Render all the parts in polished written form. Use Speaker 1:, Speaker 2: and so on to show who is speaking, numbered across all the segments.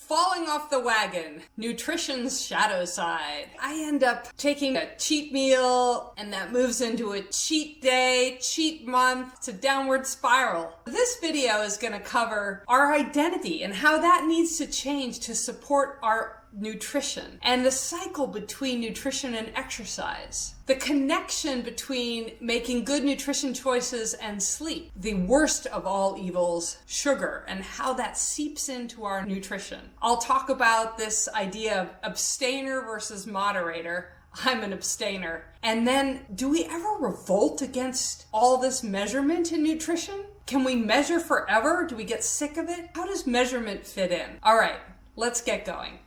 Speaker 1: Falling off the wagon, nutrition's shadow side. I end up taking a cheat meal and that moves into a cheat day, cheat month. It's a downward spiral. This video is going to cover our identity and how that needs to change to support our nutrition and the cycle between nutrition and exercise. The connection between making good nutrition choices and sleep. The worst of all evils, sugar, and how that seeps into our nutrition. I'll talk about this idea of abstainer versus moderator. I'm an abstainer. And then, do we ever revolt against all this measurement in nutrition? Can we measure forever? Do we get sick of it? How does measurement fit in? All right, let's get going.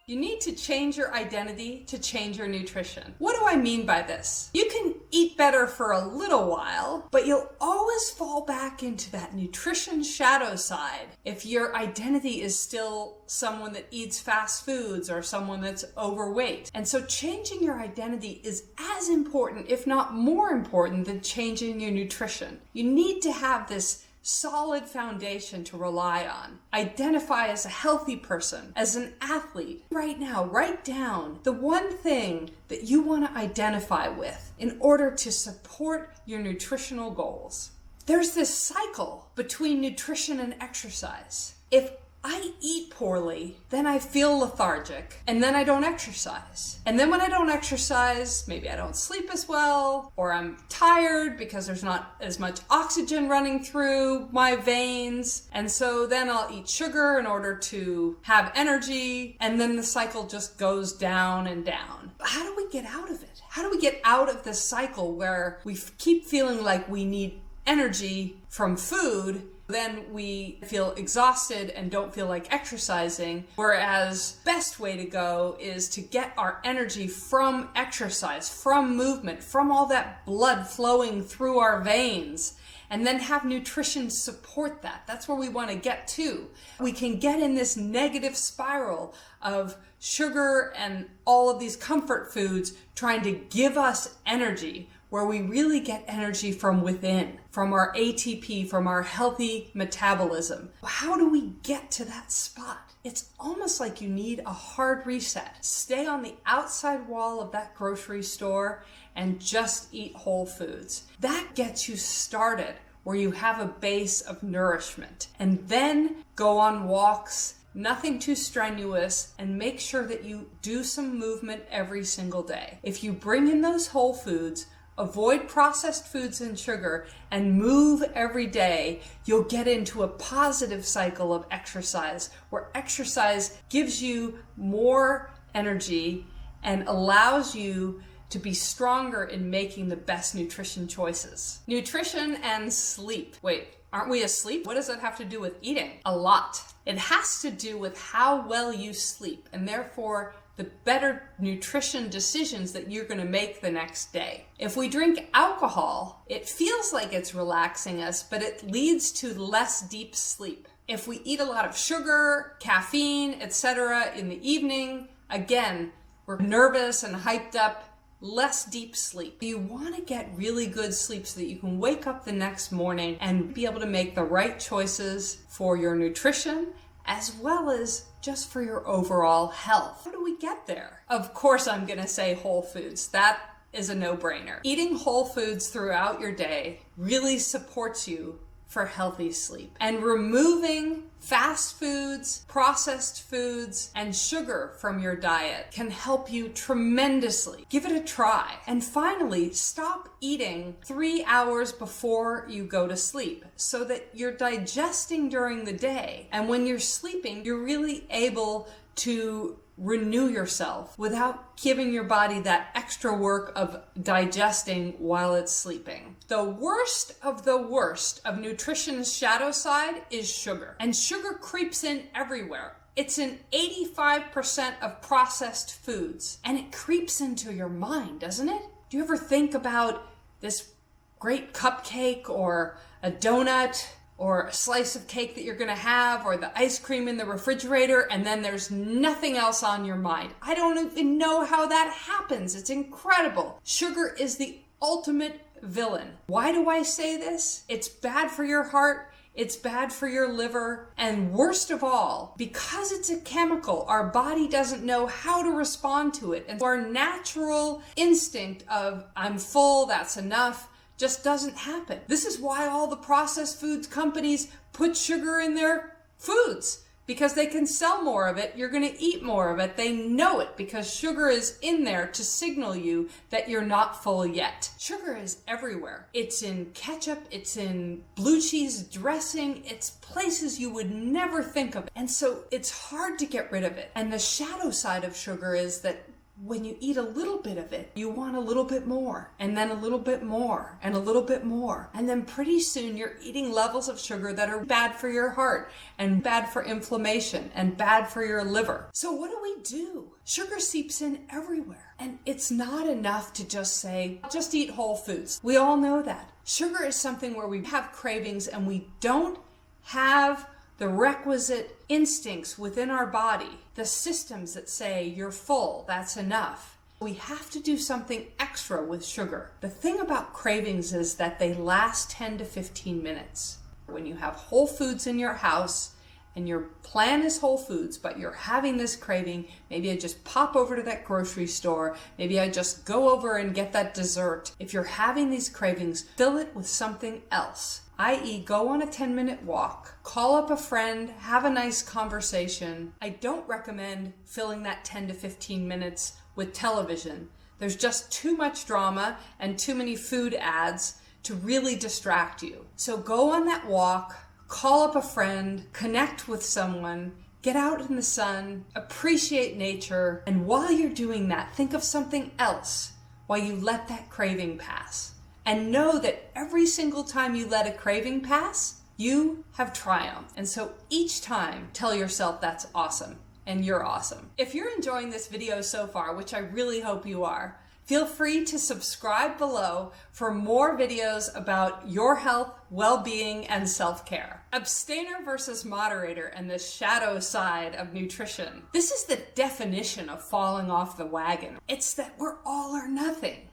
Speaker 1: You need to change your identity to change your nutrition. What do I mean by this? You can eat better for a little while, but you'll always fall back into that nutrition shadow side if your identity is still someone that eats fast foods or someone that's overweight. And so changing your identity is as important, if not more important, than changing your nutrition. You need to have this solid foundation to rely on. Identify as a healthy person, as an athlete. Right now, write down the one thing that you want to identify with in order to support your nutritional goals. There's this cycle between nutrition and exercise. If I eat poorly, then I feel lethargic, and then I don't exercise. And then when I don't exercise, maybe I don't sleep as well, or I'm tired because there's not as much oxygen running through my veins. And so then I'll eat sugar in order to have energy, and then the cycle just goes down and down. How do we get out of it? How do we get out of this cycle where we keep feeling like we need energy from food, then we feel exhausted and don't feel like exercising, whereas best way to go is to get our energy from exercise, from movement, from all that blood flowing through our veins, and then have nutrition support that. That's where we want to get to. We can get in this negative spiral of sugar and all of these comfort foods trying to give us energy, where we really get energy from within, from our ATP, from our healthy metabolism. How do we get to that spot? It's almost like you need a hard reset. Stay on the outside wall of that grocery store and just eat whole foods. That gets you started where you have a base of nourishment. And then go on walks, nothing too strenuous, and make sure that you do some movement every single day. If you bring in those whole foods, avoid processed foods and sugar, and move every day, you'll get into a positive cycle of exercise, where exercise gives you more energy and allows you to be stronger in making the best nutrition choices. Nutrition and sleep. Wait, aren't we asleep? What does that have to do with eating? A lot. It has to do with how well you sleep, and therefore the better nutrition decisions that you're going to make the next day. If we drink alcohol, it feels like it's relaxing us, but it leads to less deep sleep. If we eat a lot of sugar, caffeine, etc. in the evening, again, we're nervous and hyped up, less deep sleep. You want to get really good sleep so that you can wake up the next morning and be able to make the right choices for your nutrition, as well as just for your overall health. How do we get there? Of course, I'm going to say whole foods. That is a no-brainer. Eating whole foods throughout your day really supports you for healthy sleep. And removing fast foods, processed foods, and sugar from your diet can help you tremendously. Give it a try. And finally, stop eating 3 hours before you go to sleep so that you're digesting during the day. And when you're sleeping, you're really able to renew yourself without giving your body that extra work of digesting while it's sleeping. The worst of nutrition's shadow side is sugar. And sugar creeps in everywhere. It's in 85% of processed foods. And it creeps into your mind, doesn't it? Do you ever think about this great cupcake or a donut or a slice of cake that you're gonna have, or the ice cream in the refrigerator, and then there's nothing else on your mind? I don't even know how that happens. It's incredible. Sugar is the ultimate villain. Why do I say this? It's bad for your heart. It's bad for your liver. And worst of all, because it's a chemical, our body doesn't know how to respond to it. And our natural instinct of, I'm full, that's enough, just doesn't happen. This is why all the processed foods companies put sugar in their foods, because they can sell more of it. You're going to eat more of it. They know it because sugar is in there to signal you that you're not full yet. Sugar is everywhere. It's in ketchup. It's in blue cheese dressing. It's places you would never think of. And so it's hard to get rid of it. And the shadow side of sugar is that when you eat a little bit of it, you want a little bit more, and then a little bit more, and a little bit more. And then pretty soon you're eating levels of sugar that are bad for your heart, and bad for inflammation, and bad for your liver. So what do? Sugar seeps in everywhere. And it's not enough to just say, just eat whole foods. We all know that. Sugar is something where we have cravings and we don't have the requisite instincts within our body, the systems that say you're full, that's enough. We have to do something extra with sugar. The thing about cravings is that they last 10 to 15 minutes. When you have whole foods in your house and your plan is whole foods, but you're having this craving, maybe I just pop over to that grocery store, maybe I just go over and get that dessert. If you're having these cravings, fill it with something else. i.e. go on a 10-minute walk, call up a friend, have a nice conversation. I don't recommend filling that 10 to 15 minutes with television. There's just too much drama and too many food ads to really distract you. So go on that walk, call up a friend, connect with someone, get out in the sun, appreciate nature, and while you're doing that, think of something else while you let that craving pass. And know that every single time you let a craving pass, you have triumphed. And so each time, tell yourself that's awesome, and you're awesome. If you're enjoying this video so far, which I really hope you are, feel free to subscribe below for more videos about your health, well-being, and self-care. Abstainer versus moderator and the shadow side of nutrition. This is the definition of falling off the wagon. It's that we're all or nothing.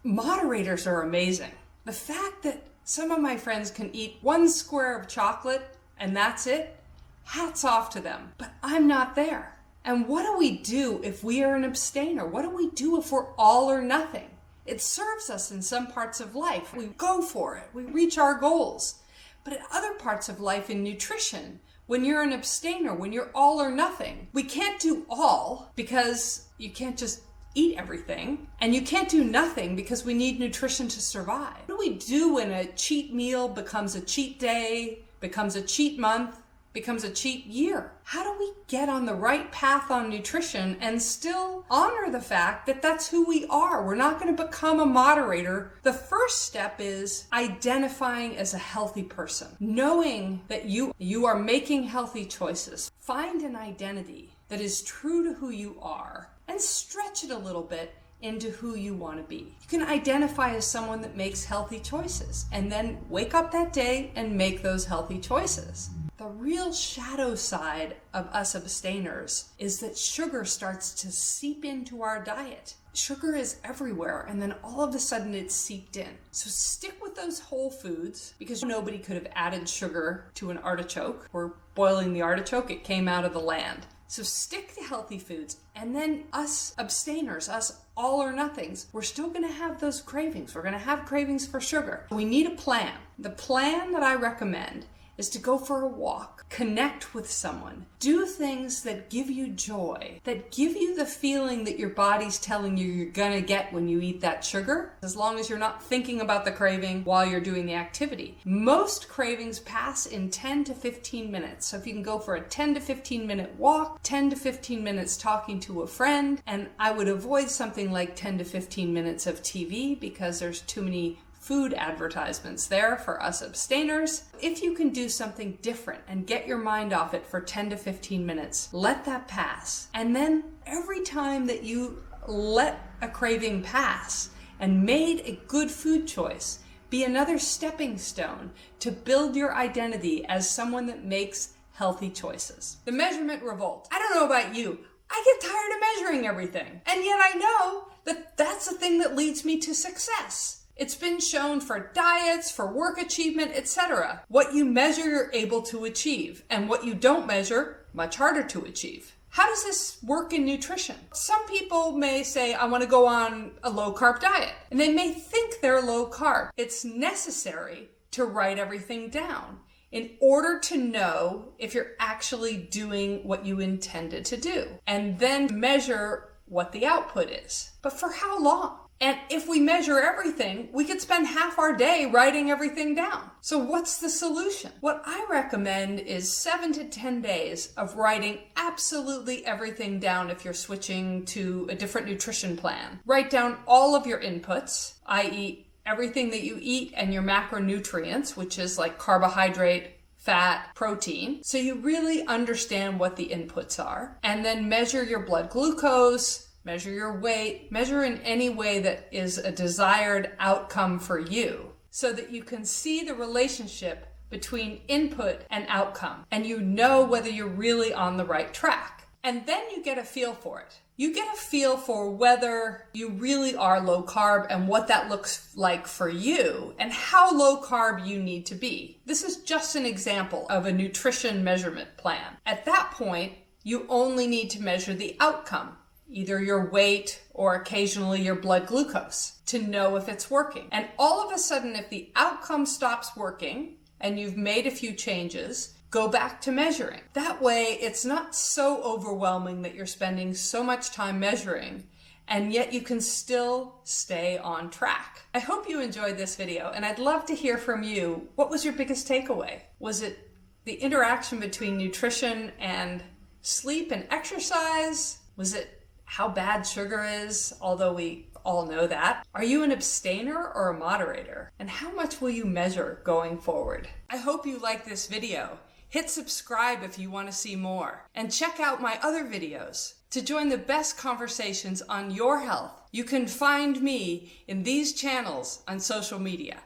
Speaker 1: Moderators are amazing. The fact that some of my friends can eat 1 square of chocolate and that's it, hats off to them. But I'm not there. And what do we do if we are an abstainer? What do we do if we're all or nothing? It serves us in some parts of life. We go for it. We reach our goals. But in other parts of life, in nutrition, when you're an abstainer, when you're all or nothing, we can't do all because you can't just eat everything, and you can't do nothing because we need nutrition to survive. What do we do when a cheat meal becomes a cheat day, becomes a cheat month, becomes a cheat year? How do we get on the right path on nutrition and still honor the fact that that's who we are? We're not going to become a moderator. The first step is identifying as a healthy person, knowing that you are making healthy choices. Find an identity that is true to who you are and stretch it a little bit into who you want to be. You can identify as someone that makes healthy choices and then wake up that day and make those healthy choices. The real shadow side of us abstainers is that sugar starts to seep into our diet. Sugar is everywhere, and then all of a sudden it's seeped in. So stick with those whole foods, because nobody could have added sugar to an artichoke. We're boiling the artichoke, it came out of the land. So stick to healthy foods, and then us abstainers, us all or nothings, we're still going to have those cravings. We're going to have cravings for sugar. We need a plan. The plan that I recommend is to go for a walk, connect with someone, do things that give you joy, that give you the feeling that your body's telling you you're gonna get when you eat that sugar, as long as you're not thinking about the craving while you're doing the activity. Most cravings pass in 10 to 15 minutes. So if you can go for a 10 to 15 minute walk, 10 to 15 minutes talking to a friend, and I would avoid something like 10 to 15 minutes of TV because there's too many food advertisements there for us abstainers. If you can do something different and get your mind off it for 10 to 15 minutes, let that pass. And then every time that you let a craving pass and made a good food choice, be another stepping stone to build your identity as someone that makes healthy choices. The measurement revolt. I don't know about you, I get tired of measuring everything. And yet I know that that's the thing that leads me to success. It's been shown for diets, for work achievement, etc. What you measure, you're able to achieve, and what you don't measure, much harder to achieve. How does this work in nutrition? Some people may say, I want to go on a low-carb diet, and they may think they're low-carb. It's necessary to write everything down in order to know if you're actually doing what you intended to do, and then measure what the output is. But for how long? And if we measure everything, we could spend half our day writing everything down. So what's the solution? What I recommend is 7 to 10 days of writing absolutely everything down if you're switching to a different nutrition plan. Write down all of your inputs, i.e., everything that you eat and your macronutrients, which is like carbohydrate, fat, protein. So you really understand what the inputs are. And then measure your blood glucose, measure your weight, measure in any way that is a desired outcome for you so that you can see the relationship between input and outcome and you know whether you're really on the right track. And then you get a feel for it. You get a feel for whether you really are low carb and what that looks like for you and how low carb you need to be. This is just an example of a nutrition measurement plan. At that point, you only need to measure the outcome, either your weight or occasionally your blood glucose, to know if it's working. And all of a sudden, if the outcome stops working and you've made a few changes, go back to measuring. That way, it's not so overwhelming that you're spending so much time measuring, and yet you can still stay on track. I hope you enjoyed this video, and I'd love to hear from you. What was your biggest takeaway? Was it the interaction between nutrition and sleep and exercise? Was it how bad sugar is, although we all know that? Are you an abstainer or a moderator? And how much will you measure going forward? I hope you like this video. Hit subscribe if you want to see more. And check out my other videos. To join the best conversations on your health, you can find me in these channels on social media.